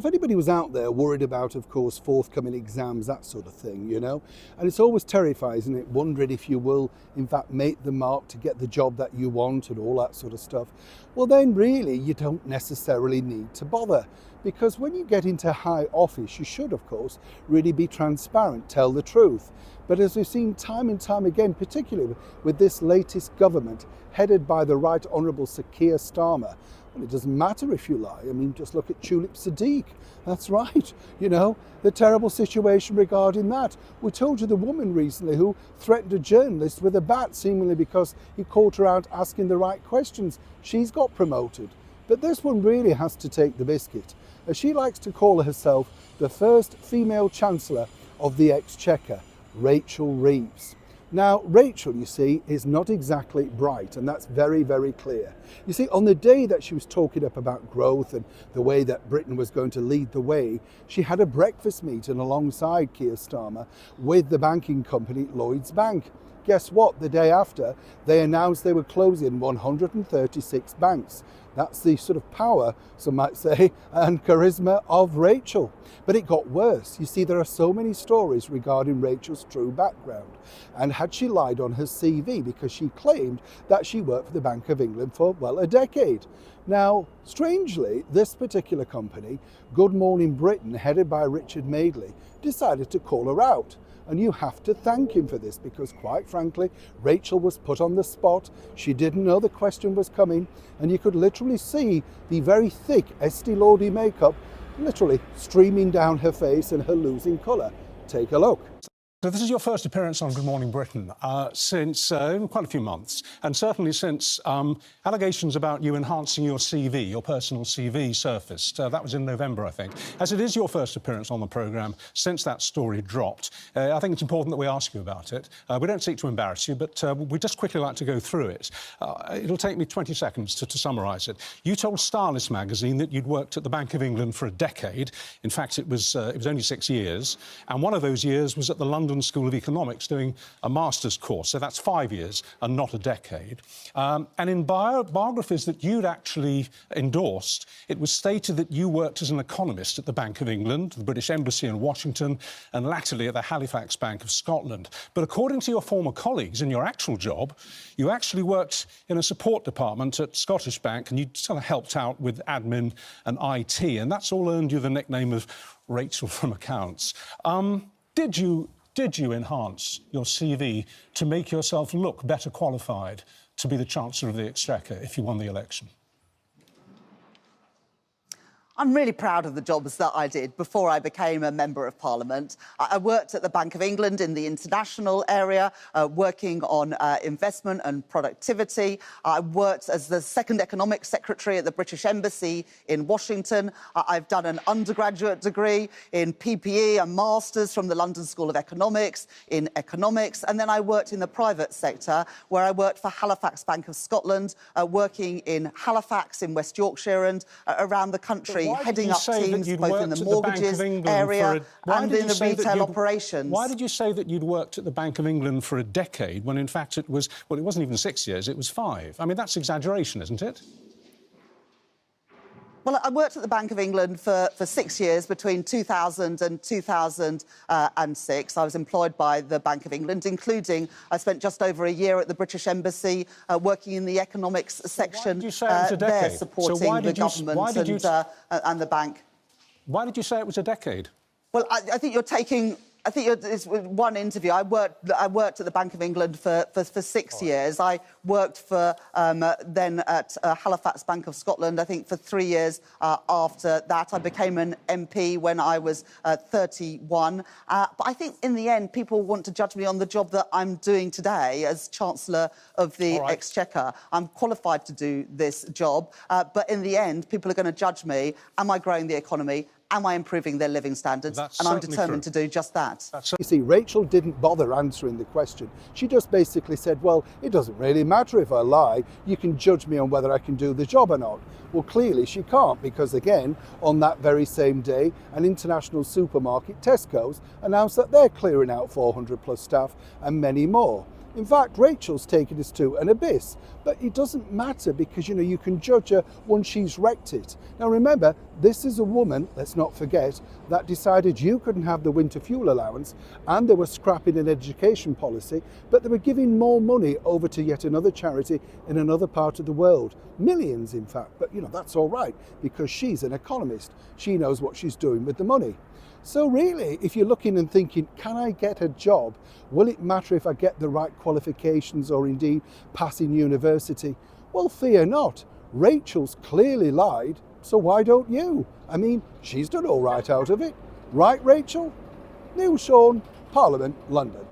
if anybody was out there worried about, of course, forthcoming exams, that sort of thing, you know, and it's always terrifying, isn't it, wondering if you will, in fact, make the mark to get the job that you want and all that sort of stuff, well, then really you don't necessarily need to bother. Because when you get into high office, you should, of course, really be transparent, tell the truth. But as we've seen time and time again, particularly with this latest government, headed by the Right Honourable Sir Keir Starmer, well, it doesn't matter if you lie. I mean, just look at Tulip Sadiq. That's right. You know, the terrible situation regarding that. We told you the woman recently who threatened a journalist with a bat, seemingly because he caught her out asking the right questions. She's got promoted. But this one really has to take the biscuit, as she likes to call herself the first female Chancellor of the Exchequer, Rachel Reeves. Now, Rachel, you see, is not exactly bright, and that's very, very clear. You see, on the day that she was talking up about growth and the way that Britain was going to lead the way, she had a breakfast meeting alongside Keir Starmer with the banking company Lloyds Bank. Guess what? The day after, they announced they were closing 136 banks. That's the sort of power, some might say, and charisma of Rachel. But it got worse. You see, there are so many stories regarding Rachel's true background. And had she lied on her CV because she claimed that she worked for the Bank of England for, well, a decade. Now, strangely, this particular company, Good Morning Britain, headed by Richard Madeley, decided to call her out. And you have to thank him for this because, quite frankly, Rachel was put on the spot. She didn't know the question was coming, and you could literally see the very thick Estee Lauder makeup literally streaming down her face and her losing colour. Take a look. So this is your first appearance on Good Morning Britain since quite a few months, and certainly since allegations about you enhancing your CV, your personal CV, surfaced. That was in November, I think. As it is your first appearance on the programme since that story dropped, I think it's important that we ask you about it. We don't seek to embarrass you, but we'd just quickly like to go through it. It'll take me 20 seconds to summarise it. You told Stylist magazine that you'd worked at the Bank of England for a decade. In fact, it was only 6 years, and one of those years was at the London School of Economics doing a master's course, so that's 5 years and not a decade. And in biographies that you'd actually endorsed, it was stated that you worked as an economist at the Bank of England, the British Embassy in Washington, and latterly at the Halifax Bank of Scotland. But according to your former colleagues in your actual job, you actually worked in a support department at Scottish Bank, and you sort of helped out with admin and IT, and that's all earned you the nickname of Rachel from Accounts. Did you enhance your CV to make yourself look better qualified to be the Chancellor of the Exchequer if you won the election? I'm really proud of the jobs that I did before I became a Member of Parliament. I worked at the Bank of England in the international area, working on investment and productivity. I worked as the second Economics Secretary at the British Embassy in Washington. I've done an undergraduate degree in PPE, a master's from the London School of Economics in economics. And then I worked in the private sector, where I worked for Halifax Bank of Scotland, working in Halifax in West Yorkshire and around the country, heading up teams both in the mortgages area and in the retail operations. Why did you say that you'd worked at the Bank of England for a decade when in fact it was, well, it wasn't even 6 years, it was 5? I mean, that's exaggeration, isn't it? Well, I worked at the Bank of England for 6 years, between 2000 and 2006. I was employed by the Bank of England, including I spent just over a year at the British Embassy working in the economics section there, supporting the government and the bank. Why did you say it was a decade? Well, I think you're taking... it's one interview. I worked at the Bank of England for 6 years. I worked for then at Halifax Bank of Scotland, I think, for 3 years after that. I became an MP when I was 31. But I think in the end, people want to judge me on the job that I'm doing today as Chancellor of the Exchequer. I'm qualified to do this job. But in the end, people are going to judge me. Am I growing the economy? Am I improving their living standards? And I'm determined to do just that. You see, Rachel didn't bother answering the question. She just basically said, well, it doesn't really matter if I lie. You can judge me on whether I can do the job or not. Well, clearly she can't, because again, on that very same day, an international supermarket, Tesco's, announced that they're clearing out 400 plus staff and many more. In fact, Rachel's taken us to an abyss, but it doesn't matter because, you know, you can judge her once she's wrecked it. Now remember, this is a woman, let's not forget, that decided you couldn't have the winter fuel allowance and they were scrapping an education policy, but they were giving more money over to yet another charity in another part of the world. Millions, in fact, but you know, that's all right because she's an economist. She knows what she's doing with the money. So really, if you're looking and thinking, can I get a job? Will it matter if I get the right qualifications or indeed passing university? Well, fear not. Rachel's clearly lied, so why don't you? I mean, she's done all right out of it. Right, Rachel? Neil Sean, Parliament, London.